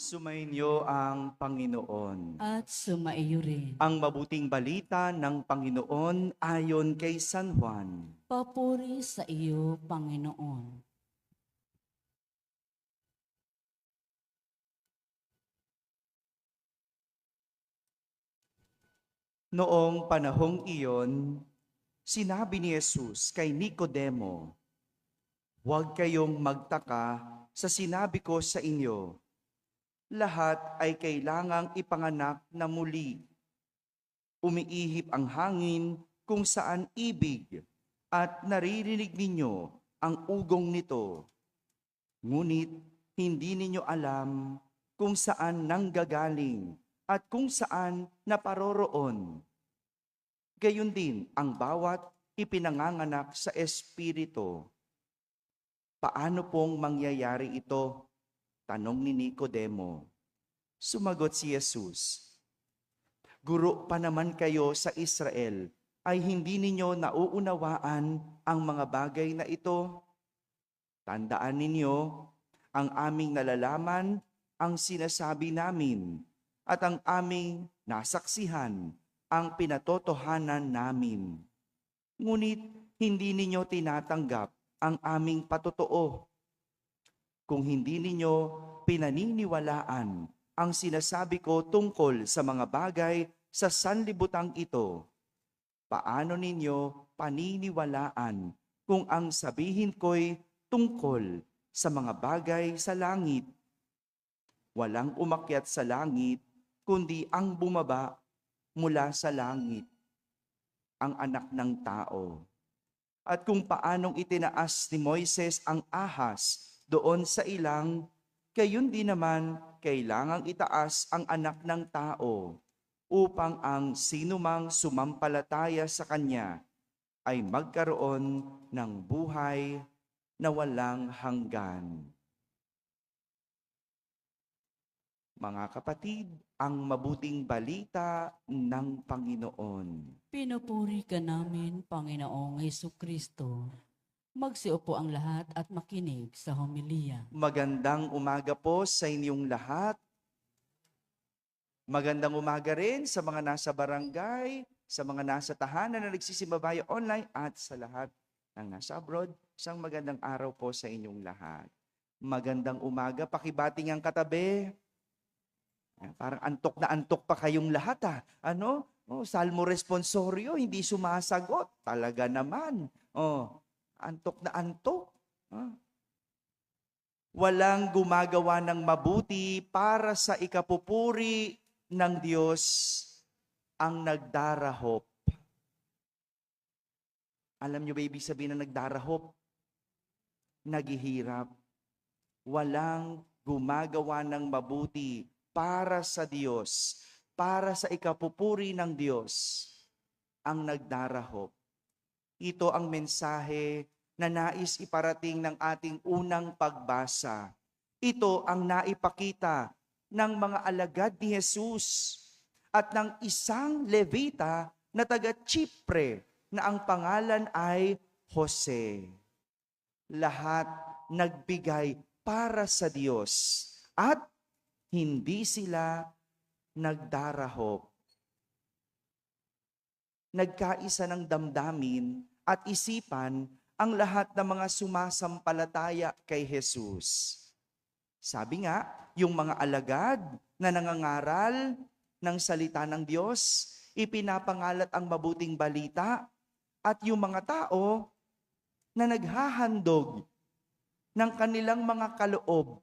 Sumainyo ang Panginoon. At sumaiyo rin. Ang mabuting balita ng Panginoon ayon kay San Juan. Papuri sa iyo, Panginoon. Noong panahong iyon, sinabi ni Jesus kay Nicodemo, "Huwag kayong magtaka sa sinabi ko sa inyo. Lahat ay kailangang ipanganak na muli. Umiihip ang hangin kung saan ibig at naririnig ninyo ang ugong nito. Ngunit hindi ninyo alam kung saan nanggagaling at kung saan naparoroon. Gayon din ang bawat ipinanganganak sa Espiritu." "Paano pong mangyayari ito?" tanong ni Nicodemo. Sumagot si Jesus, "Guro pa naman kayo sa Israel, ay hindi ninyo nauunawaan ang mga bagay na ito? Tandaan ninyo, ang aming nalalaman ang sinasabi namin, at ang aming nasaksihan ang pinatotohanan namin. Ngunit hindi ninyo tinatanggap ang aming patotoo. Kung hindi ninyo pinaniniwalaan ang sinasabi ko tungkol sa mga bagay sa sanlibutang ito, paano ninyo paniniwalaan kung ang sabihin ko'y tungkol sa mga bagay sa langit? Walang umakyat sa langit, kundi ang bumaba mula sa langit, ang anak ng tao. At kung paanong itinaas ni Moises ang ahas doon sa ilang, gayon din naman kailangang itaas ang anak ng tao, upang ang sinumang sumampalataya sa kanya ay magkaroon ng buhay na walang hanggan." Mga kapatid, ang mabuting balita ng Panginoon. Pinupuri ka namin, Panginoong Jesucristo. Magsiupo ang lahat at makinig sa homilya. Magandang umaga po sa inyong lahat. Magandang umaga rin sa mga nasa barangay, sa mga nasa tahanan na nagsisimbabayo online, at sa lahat ng nasa abroad. Isang magandang araw po sa inyong lahat. Magandang umaga, pakibating ang katabi. Parang antok pa kayong lahat Ano? Salmo responsorio, hindi sumasagot. Talaga naman. Antok na antok. Walang gumagawa ng mabuti para sa ikapupuri ng Diyos ang nagdarahop. Alam niyo ba ibig sabihin ng nagdarahop? Naghihirap. Walang gumagawa ng mabuti para sa Diyos, para sa ikapupuri ng Diyos, ang nagdarahop. Ito ang mensahe na nais iparating ng ating unang pagbasa. Ito ang naipakita ng mga alagad ni Jesus at ng isang Levita na taga Chipre na ang pangalan ay Jose. Lahat nagbigay para sa Diyos at hindi sila nagdarahop. Nagkaisa ng damdamin at isipan ang lahat ng mga sumasampalataya kay Jesus. Sabi nga, yung mga alagad na nangangaral ng salita ng Diyos, ipinapangalat ang mabuting balita, at yung mga tao na naghahandog ng kanilang mga kaloob.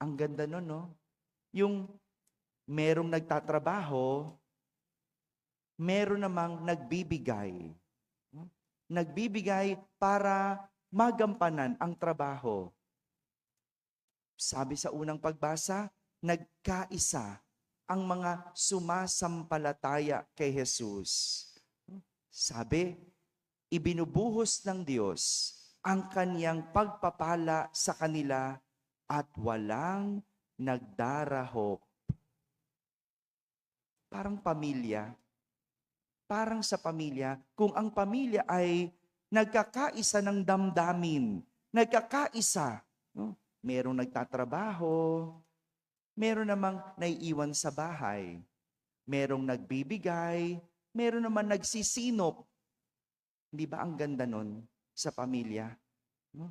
Ang ganda nun, no? Yung merong nagtatrabaho, meron namang nagbibigay. Nagbibigay para magampanan ang trabaho. Sabi sa unang pagbasa, nagkaisa ang mga sumasampalataya kay Jesus. Sabi, ibinubuhos ng Diyos ang kaniyang pagpapala sa kanila at walang nagdarahop. Parang pamilya. Parang sa pamilya, kung ang pamilya ay nagkakaisa ng damdamin, nagkakaisa, merong nagtatrabaho, meron namang naiiwan sa bahay, merong nagbibigay, meron naman nagsisinop. Hindi ba ang ganda nun sa pamilya? No?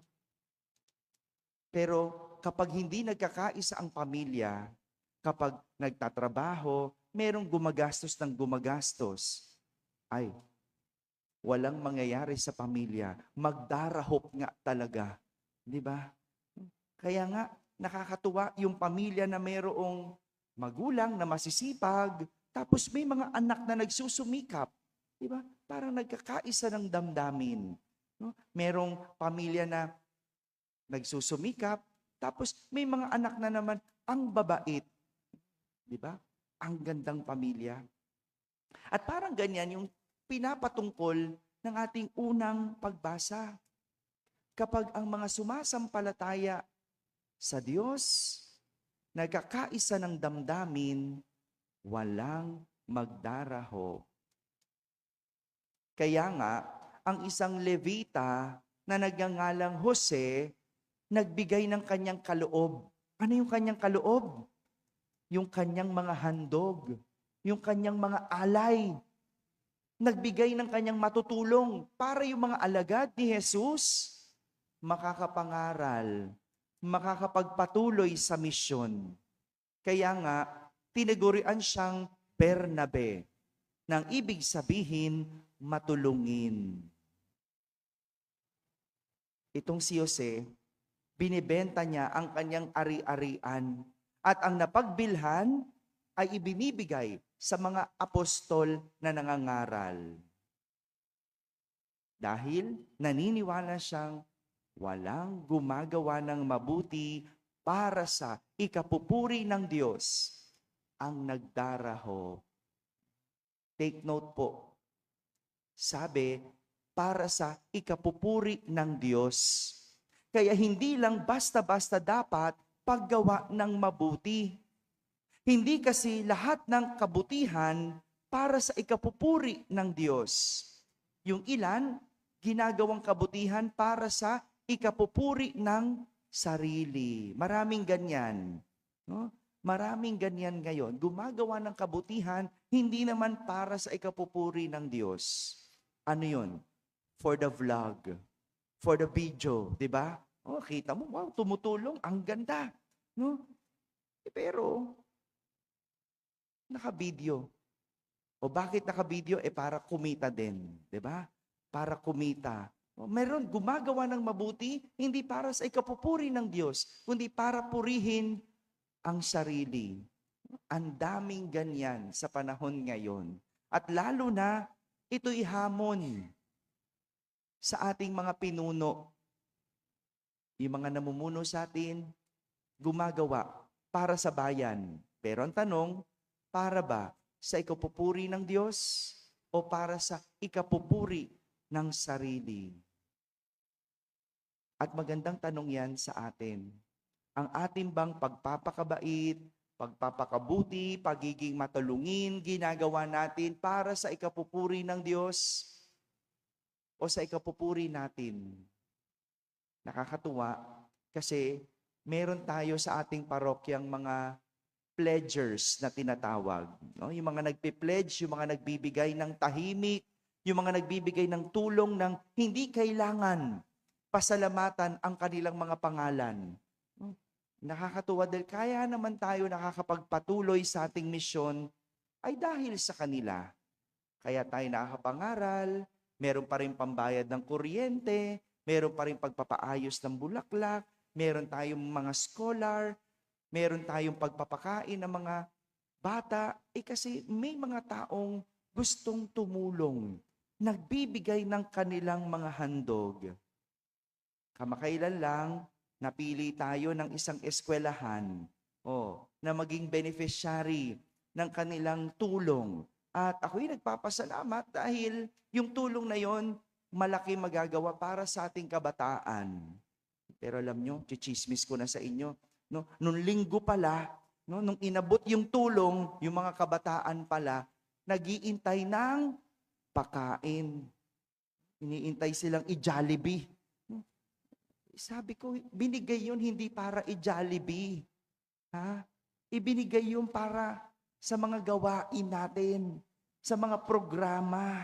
Pero kapag hindi nagkakaisa ang pamilya, kapag nagtatrabaho, merong gumagastos ng gumagastos, ay, walang mangyayari sa pamilya. Magdarahop nga talaga. Di ba? Kaya nga, nakakatuwa yung pamilya na mayroong magulang na masisipag, tapos may mga anak na nagsusumikap. Di ba? Parang nagkakaisa ng damdamin. No? Merong pamilya na nagsusumikap, tapos may mga anak na naman ang babait. Di ba? Ang gandang pamilya. At parang ganyan yung pinapatungkol ng ating unang pagbasa. Kapag ang mga sumasampalataya sa Diyos, nagkakaisa ng damdamin, walang magdaraho. Kaya nga, ang isang Levita na nagngangalang Jose, nagbigay ng kanyang kaloob. Ano yung kanyang kaloob? Yung kanyang mga handog, yung kanyang mga alay. Nagbigay ng kanyang matutulong para yung mga alagad ni Jesus makakapangaral, makakapagpatuloy sa misyon. Kaya nga, tinagurian siyang Bernabe, nang ibig sabihin, matulungin. Itong si Jose, binibenta niya ang kanyang ari-arian at ang napagbilhan ay ibinibigay sa mga apostol na nangangaral. Dahil naniniwala siyang walang gumagawa ng mabuti para sa ikapupuri ng Diyos ang nagdaraho. Take note po. Sabi, para sa ikapupuri ng Diyos. Kaya hindi lang basta-basta dapat paggawa ng mabuti. Hindi kasi lahat ng kabutihan para sa ikapupuri ng Diyos. Yung ilan, ginagawang kabutihan para sa ikapupuri ng sarili. Maraming ganyan. No? Maraming ganyan ngayon. Gumagawa ng kabutihan, hindi naman para sa ikapupuri ng Diyos. Ano yun? For the vlog. For the video. Diba? Oh, kita mo, wow, tumutulong. Ang ganda. No? Pero, naka-video. O bakit naka-video? Para kumita din. Diba? Para kumita. Meron gumagawa ng mabuti, hindi para sa ikapupuri ng Diyos, kundi para purihin ang sarili. Ang daming ganyan sa panahon ngayon. At lalo na, ito'y hamon sa ating mga pinuno. Yung mga namumuno sa atin, gumagawa para sa bayan. Pero ang tanong, para ba sa ikapupuri ng Diyos o para sa ikapupuri ng sarili? At magandang tanong yan sa atin. Ang ating bang pagpapakabait, pagpapakabuti, pagiging matulungin, ginagawa natin para sa ikapupuri ng Diyos o sa ikapupuri natin? Nakakatuwa kasi meron tayo sa ating parokyang mga pledgers na tinatawag. No? Yung mga nagpe-pledge, yung mga nagbibigay ng tahimik, yung mga nagbibigay ng tulong ng hindi kailangan pasalamatan ang kanilang mga pangalan. Nakakatuwa dahil kaya naman tayo nakakapagpatuloy sa ating misyon ay dahil sa kanila. Kaya tayo nakakapangaral, meron pa rin pambayad ng kuryente, meron pa rin pagpapaayos ng bulaklak, meron tayong mga scholar, meron tayong pagpapakain ng mga bata. Kasi may mga taong gustong tumulong, nagbibigay ng kanilang mga handog. Kamakailan lang, napili tayo ng isang eskwelahan na maging beneficiary ng kanilang tulong. At ako'y nagpapasalamat dahil yung tulong na yon, malaki magagawa para sa ating kabataan. Pero alam nyo, chichismis ko na sa inyo, no? Nung linggo pala, no? Nung inabot yung tulong, yung mga kabataan pala, nag-iintay ng pakain. Iniintay silang i-Jollibee. Sabi ko, binigay yun hindi para i-Jollibee. Ha? Ibinigay yun para sa mga gawain natin, sa mga programa.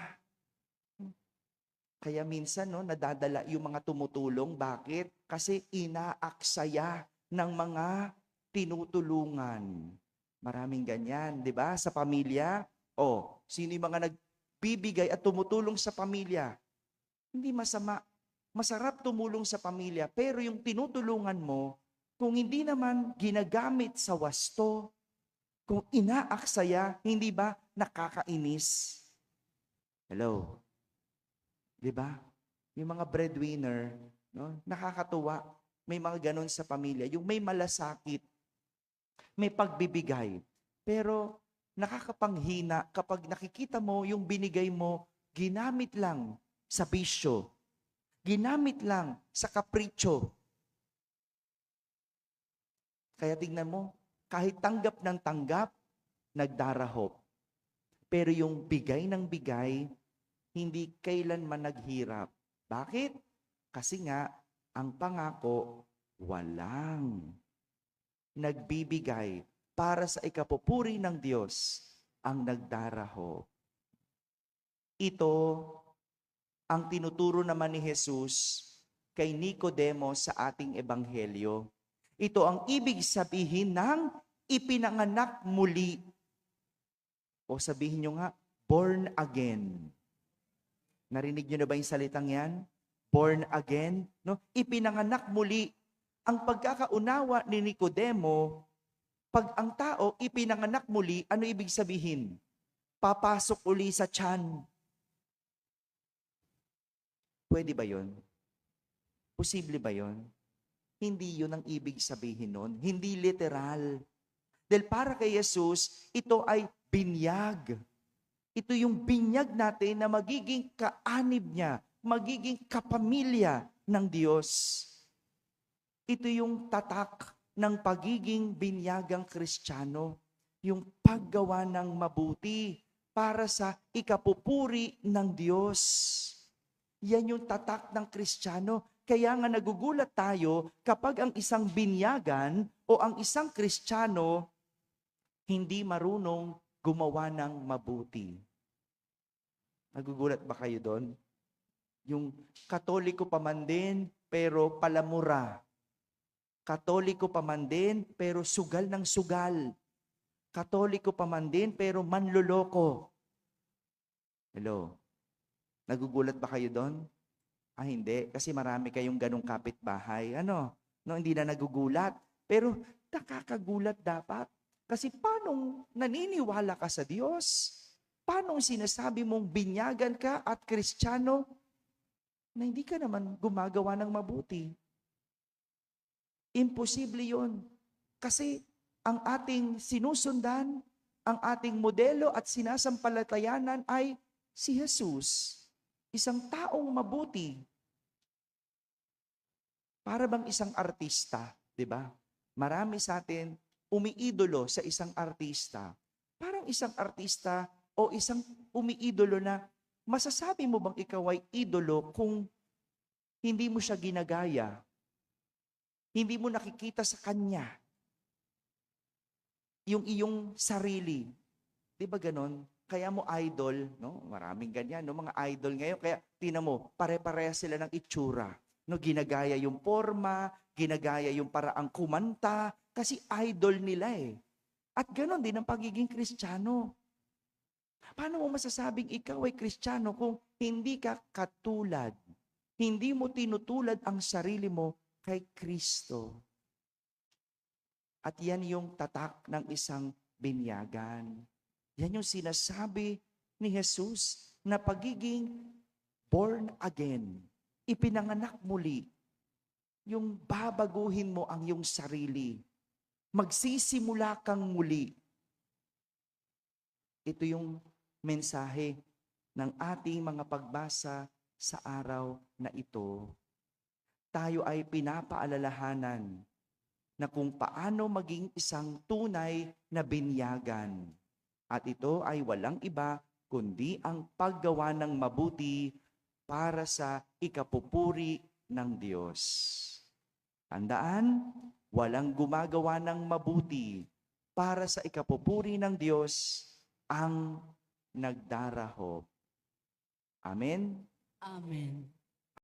Kaya minsan, no, nadadala yung mga tumutulong. Bakit? Kasi inaaksaya ng mga tinutulungan. Maraming ganyan, di ba? Sa pamilya, sino yung mga nagbibigay at tumutulong sa pamilya? Hindi masama. Masarap tumulong sa pamilya, pero yung tinutulungan mo, kung hindi naman ginagamit sa wasto, kung inaaksaya, hindi ba nakakainis? Hello? Di ba? Yung mga breadwinner, no? Nakakatuwa. May mga ganon sa pamilya. Yung may malasakit, may pagbibigay. Pero nakakapanghina kapag nakikita mo yung binigay mo, ginamit lang sa bisyo. Ginamit lang sa kapritsyo. Kaya tingnan mo, kahit tanggap ng tanggap, nagdarahop. Pero yung bigay ng bigay, hindi kailanman naghirap. Bakit? Kasi nga, ang pangako, walang nagbibigay para sa ikapupuri ng Diyos ang nagdarahop. Ito ang tinuturo naman ni Jesus kay Nicodemo sa ating ebanghelyo. Ito ang ibig sabihin ng ipinanganak muli. O sabihin nyo nga, born again. Narinig nyo na ba yung salitang yan? Born again. No? Ipinanganak muli. Ang pagkakaunawa ni Nicodemo, pag ang tao ipinanganak muli, ano ibig sabihin? Papasok uli sa tiyan. Pwede ba yun? Posible ba yun? Hindi yun ang ibig sabihin nun. Hindi literal. Dahil para kay Jesus, ito ay binyag. Ito yung binyag natin na magiging kaanib niya, magiging kapamilya ng Diyos. Ito yung tatak ng pagiging binyagang Kristiyano, yung paggawa ng mabuti para sa ikapupuri ng Diyos. Yan yung tatak ng Kristiyano. Kaya nga nagugulat tayo kapag ang isang binyagan o ang isang Kristiyano hindi marunong gumawa ng mabuti. Nagugulat ba kayo doon? Yung Katoliko pa man din, pero palamura. Katoliko pa man din, pero sugal ng sugal. Katoliko pa man din, pero manloloko. Hello? Nagugulat ba kayo doon? Hindi. Kasi marami kayong ganong kapitbahay. No, hindi na nagugulat. Pero nakakagulat dapat. Kasi paano naniniwala ka sa Diyos? Paano sinasabi mong binyagan ka at Kristiyano na hindi ka naman gumagawa ng mabuti? Imposible yun. Kasi ang ating sinusundan, ang ating modelo at sinasampalatayanan ay si Jesus. Isang taong mabuti. Para bang isang artista, di ba? Marami sa atin umiidolo sa isang artista. Parang isang artista o isang umiidolo na masasabi mo bang ikaw ay idolo kung hindi mo siya ginagaya? Hindi mo nakikita sa kanya yung iyong sarili. Di ba ganon? Kaya mo idol, no? Maraming ganyan, no? Mga idol ngayon. Kaya tingnan mo, pare-pareha sila ng itsura. No, ginagaya yung forma, ginagaya yung paraang kumanta, kasi idol nila eh. At ganon din ang pagiging Kristiyano. Paano mo masasabing ikaw ay Kristiyano kung hindi ka katulad? Hindi mo tinutulad ang sarili mo kay Kristo. At yan yung tatak ng isang binyagan. Yan yung sinasabi ni Jesus na pagiging born again. Ipinanganak muli. Yung babaguhin mo ang iyong sarili. Magsisimula kang muli. Ito yung mensahe ng ating mga pagbasa sa araw na ito. Tayo ay pinapaalalahanan na kung paano maging isang tunay na binyagan. At ito ay walang iba kundi ang paggawa ng mabuti para sa ikapupuri ng Diyos. Tandaan, walang gumagawa ng mabuti para sa ikapupuri ng Diyos ang nagdarahop. Amen? Amen.